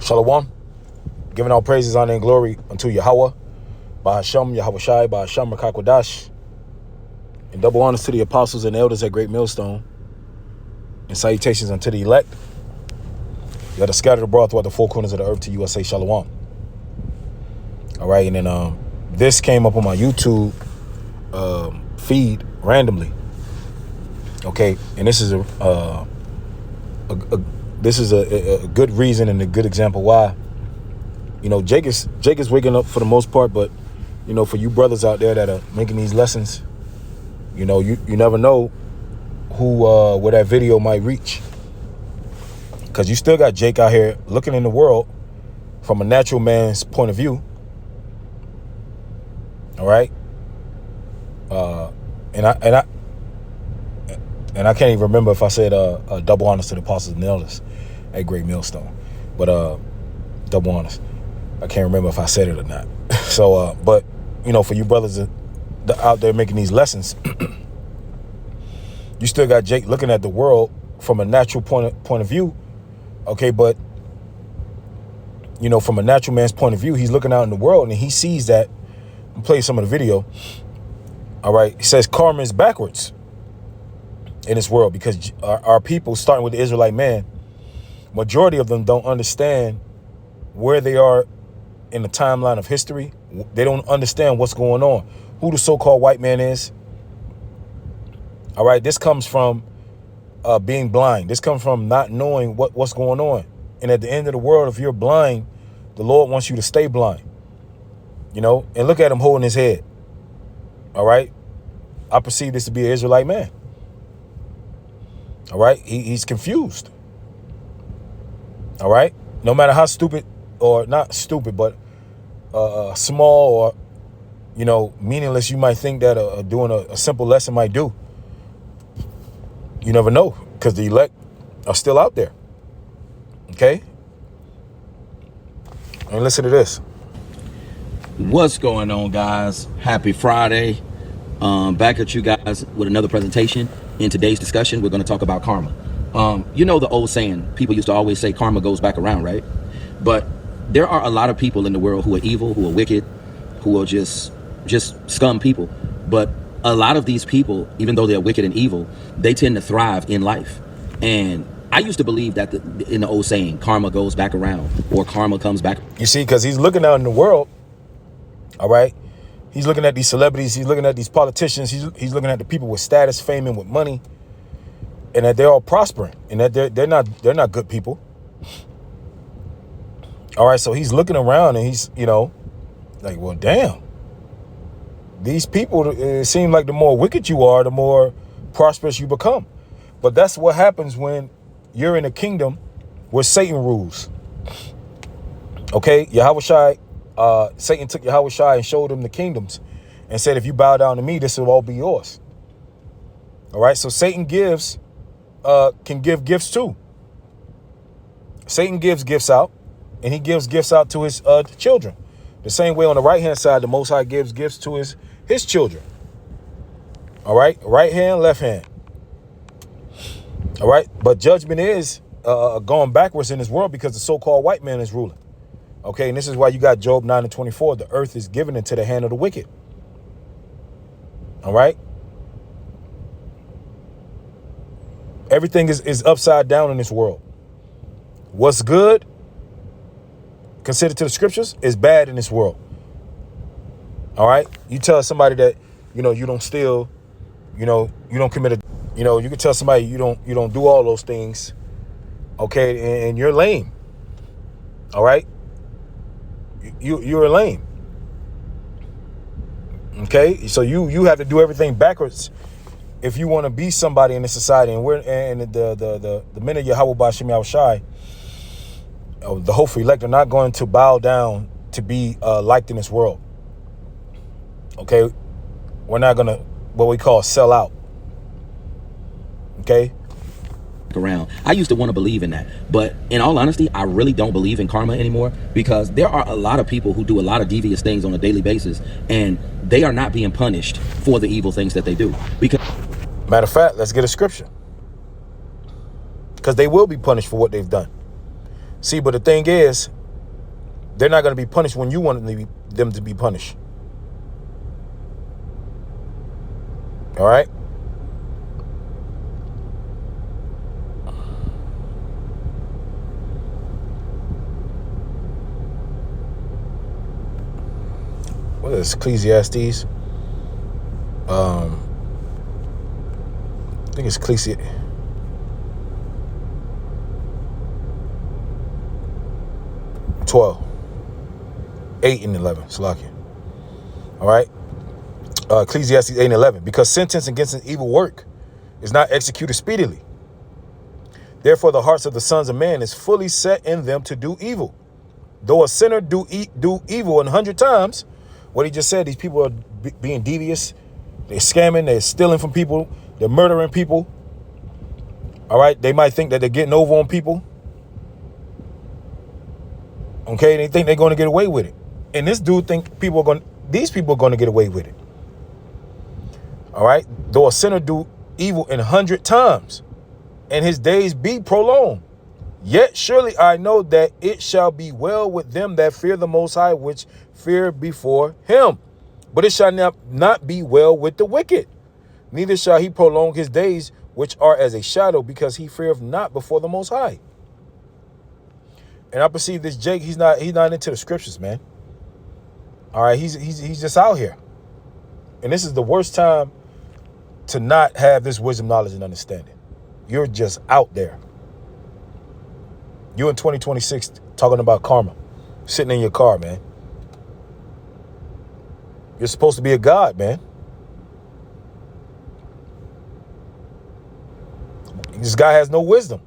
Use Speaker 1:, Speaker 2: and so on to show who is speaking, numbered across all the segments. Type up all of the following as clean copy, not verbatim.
Speaker 1: Shalom. Giving all praises, honor, and glory unto Yahweh, Bahasham, Yahweh Shai, Bahasham, Rakakwadash, and double honors to the apostles and elders at Great Millstone, and salutations unto the elect that are scattered abroad throughout the four corners of the earth to you, I say Shalom. All right, and then this came up on my YouTube feed randomly. Okay, and this is a good reason and a good example why. You know, Jake is waking up for the most part, but you know, for you brothers out there that are making these lessons, you know, you never know who where that video might reach, because you still got Jake out here looking in the world from a natural man's point of view. All right, and I can't even remember if I said double honors to the apostles and elders at Great Millstone, but double honors. I can't remember if I said it or not. So, but you know, for you brothers out there making these lessons, you still got Jake looking at the world from a natural point of view. Okay, but you know, from a natural man's point of view, he's looking out in the world and he sees that. I'll play some of the video. All right, it says karma is backwards in this world because our people, starting with the Israelite man, majority of them don't understand where they are in the timeline of history. They don't understand what's going on, who the so-called white man is. All right, this comes from being blind. This comes from not knowing what's going on. And at the end of the world, if you're blind, the Lord wants you to stay blind. You know, and look at him holding his head. All right, I perceive this to be an Israelite man. All right, he's confused. All right, no matter how stupid, or not stupid, but small or, you know, meaningless you might think that doing a simple lesson might do. You never know, because the elect are still out there. Okay? And listen to this.
Speaker 2: What's going on, guys? Happy Friday. Back at you guys with another presentation. In today's discussion, we're going to talk about karma. You know the old saying, people used to always say karma goes back around, right? But there are a lot of people in the world who are evil, who are wicked, who are just scum people. But a lot of these people, even though they're wicked and evil, they tend to thrive in life. And I used to believe that in the old saying, karma goes back around, or karma comes back.
Speaker 1: You see, because he's looking out in the world, all right? He's looking at these celebrities. He's looking at these politicians. He's looking at the people with status, fame, and with money, and that they're all prospering, and that they're not good people. All right, so he's looking around and he's, you know, like, well, damn. These people, it seems like the more wicked you are, the more prosperous you become. But that's what happens when you're in a kingdom where Satan rules. Okay, Yahweh Shai, Satan took Yahweh Shai and showed him the kingdoms and said, if you bow down to me, this will all be yours. All right, so Satan can give gifts too. Satan gives gifts out, and he gives gifts out to his children. The same way on the right-hand side, the Most High gives gifts to his children. All right, right hand, left hand. All right, but judgment is going backwards in this world because the so-called white man is ruling. Okay, and this is why you got Job 9:24. The earth is given into the hand of the wicked. All right. Everything is upside down in this world. What's good, considered to the scriptures, is bad in this world. All right. You tell somebody that, you know, you don't steal, you know, you don't commit you know, you can tell somebody you don't do all those things. Okay, and you're lame. All right. You're lame. Okay, so you have to do everything backwards if you want to be somebody in this society. And the men of Yahweh B'Shem Yahweh Shai, the hopeful elect, are not going to bow down to be liked in this world. Okay, we're not gonna what we call sell out. Okay.
Speaker 2: Around. I used to want to believe in that, but in all honesty, I really don't believe in karma anymore, because there are a lot of people who do a lot of devious things on a daily basis, and they are not being punished for the evil things that they do. Because,
Speaker 1: matter of fact, let's get a scripture, because they will be punished for what they've done. See, but the thing is, They're not going to be punished when you want them to be punished. All right? What is Ecclesiastes? I think it's Ecclesiastes. 12, 8 and 11. Salakia. All right. Ecclesiastes 8 and 11. Because sentence against an evil work is not executed speedily. Therefore, the hearts of the sons of man is fully set in them to do evil. Though a sinner do evil 100 times, what he just said, these people are being devious. They're scamming. They're stealing from people. They're murdering people. All right. They might think that they're getting over on people. Okay, they think they're going to get away with it. And this dude think these people are going to get away with it. All right. Though a sinner do evil 100 times, and his days be prolonged, yet surely I know that it shall be well with them that fear the Most High, which fear before him. But it shall not be well with the wicked. Neither shall he prolong his days, which are as a shadow, because he feareth not before the Most High. And I perceive this Jake, he's not into the scriptures, man. All right, he's just out here. And this is the worst time to not have this wisdom, knowledge, and understanding. You're just out there. You in 2026 talking about karma, sitting in your car, man. You're supposed to be a god, man. This guy has no wisdom.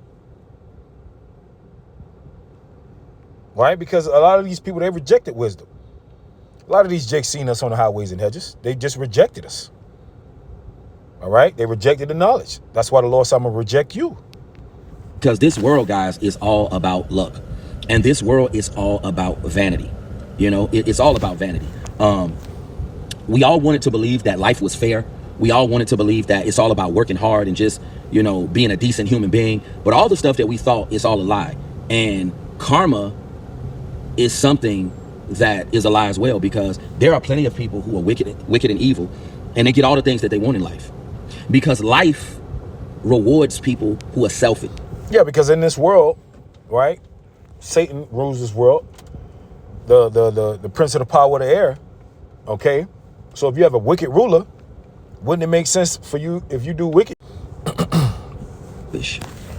Speaker 1: Right? Because a lot of these people, they rejected wisdom. A lot of these jakes seen us on the highways and hedges. They just rejected us. All right? They rejected the knowledge. That's why the Lord said, I'm going to reject you.
Speaker 2: Because this world, guys, is all about luck. And this world is all about vanity. You know, it's all about vanity. We all wanted to believe that life was fair. We all wanted to believe that it's all about working hard and just, you know, being a decent human being. But all the stuff that we thought is all a lie. And karma is something that is a lie as well, because there are plenty of people who are wicked and evil, and they get all the things that they want in life. Because life rewards people who are selfish.
Speaker 1: Yeah, because in this world, right, Satan rules this world, the prince of the power of the air, okay? So if you have a wicked ruler, wouldn't it make sense for you if you do wicked?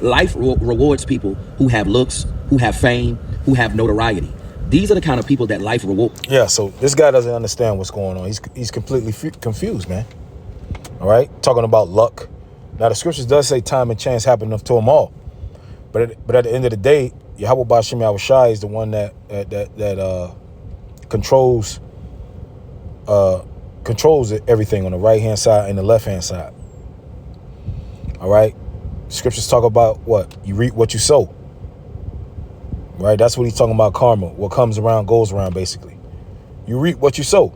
Speaker 2: Life rewards people who have looks, who have fame, who have notoriety. These are the kind of people that life rewards.
Speaker 1: Yeah, so this guy doesn't understand what's going on. He's completely confused, man. All right, talking about luck. Now the scriptures does say time and chance happen to them all, but at the end of the day, Yahweh Ba'Shem Yahushai is the one that controls everything on the right hand side and the left hand side. All right, scriptures talk about what you reap, what you sow. Right, that's what he's talking about. Karma, what comes around goes around. Basically, you reap what you sow.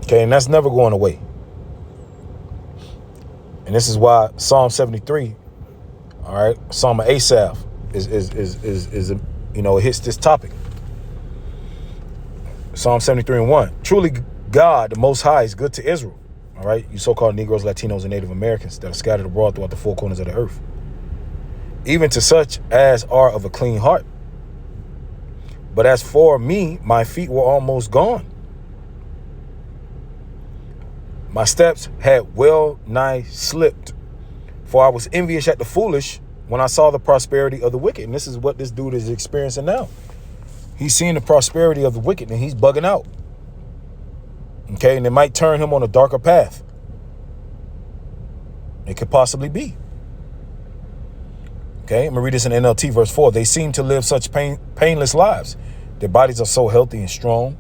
Speaker 1: Okay, and that's never going away. And this is why Psalm 73, all right, Psalm of Asaph is you know, it hits this topic. Psalm 73 and 1. Truly, God, the Most High, is good to Israel. All right, you so-called Negroes, Latinos, and Native Americans that are scattered abroad throughout the four corners of the earth, even to such as are of a clean heart. But as for me, my feet were almost gone. My steps had well nigh slipped, for I was envious at the foolish when I saw the prosperity of the wicked. And this is what this dude is experiencing now. He's seeing the prosperity of the wicked and he's bugging out. Okay, and it might turn him on a darker path. It could possibly be. Okay, I'm going to read this in NLT verse 4. They seem to live such painless lives. Their bodies are so healthy and strong.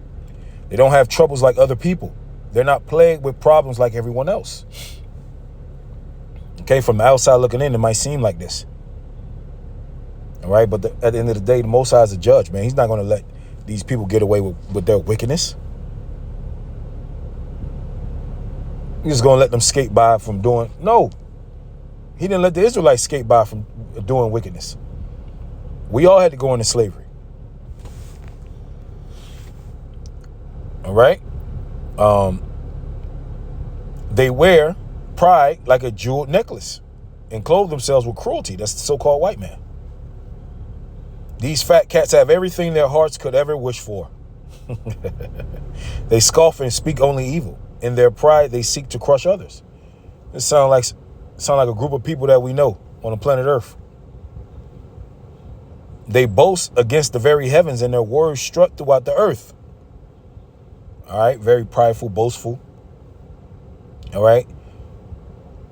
Speaker 1: They don't have troubles like other people. They're not plagued with problems like everyone else. Okay, from the outside looking in, it might seem like this. All right, but at the end of the day, the Most High is a judge, man. He's not going to let these people get away with their wickedness. He's just going to let them skate by from doing... No. He didn't let the Israelites skate by from doing wickedness. We all had to go into slavery. All right. They wear pride like a jeweled necklace and clothe themselves with cruelty. That's the so-called white man. These fat cats have everything their hearts could ever wish for. They scoff and speak only evil. In their pride, they seek to crush others. It sound like a group of people that we know on the planet Earth. They boast against the very heavens, and their words strut throughout the earth. All right, very prideful, boastful. All right,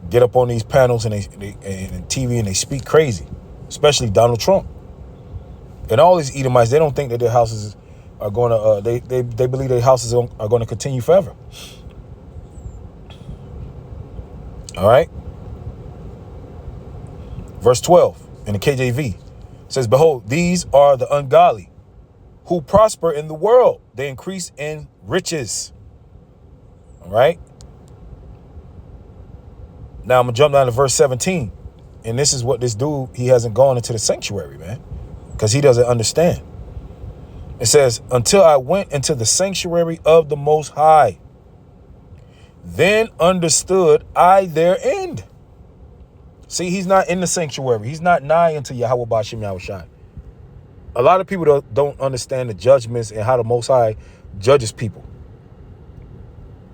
Speaker 1: get up on these panels and and TV and they speak crazy, especially Donald Trump and all these Edomites. They don't think that their houses are going to. They believe their houses are going to continue forever. All right. Verse 12 in the KJV says, "Behold, these are the ungodly who prosper in the world. They increase in riches." All right. Now I'm going to jump down to verse 17. And this is what this dude, he hasn't gone into the sanctuary, man, because he doesn't understand. It says, "Until I went into the sanctuary of the Most High, then understood I their end." See, he's not in the sanctuary. He's not nigh unto Yahweh Ba'ashem Yahushai. A lot of people don't understand the judgments and how the Most High judges people.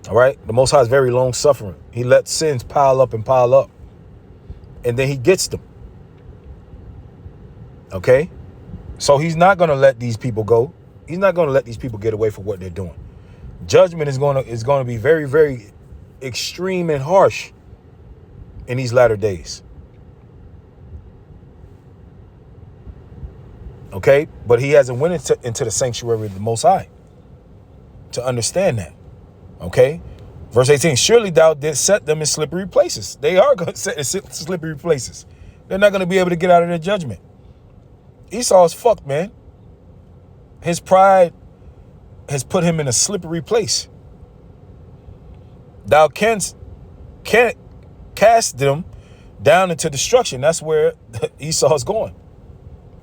Speaker 1: All right. The Most High is very long suffering. He lets sins pile up. And then he gets them. OK, so he's not going to let these people go. He's not going to let these people get away for what they're doing. Judgment is going to be very, very extreme and harsh in these latter days. OK, but he hasn't went into the sanctuary of the Most High to understand that. OK, verse 18, "Surely thou didst set them in slippery places." They are going to set in slippery places. They're not going to be able to get out of their judgment. Esau is fucked, man. His pride has put him in a slippery place. "Thou canst cast them down into destruction." That's where Esau is going.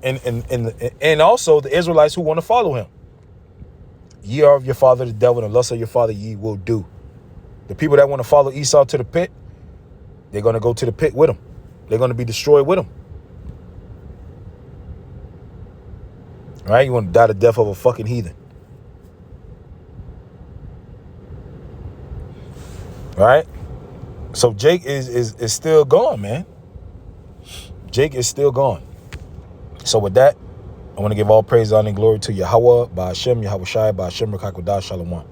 Speaker 1: And also the Israelites who want to follow him. "Ye are of your father the devil, and the lust of your father ye will do." The people that want to follow Esau to the pit, they're going to go to the pit with him. They're going to be destroyed with him. All right, you want to die the death of a fucking heathen. All right. So Jake is still gone, man. Jake is still gone. So with that, I want to give all praise, honor, and glory to Yahweh, Ba'ashem, Yahushai, Ba'ashem, Rakakodah, Shalom.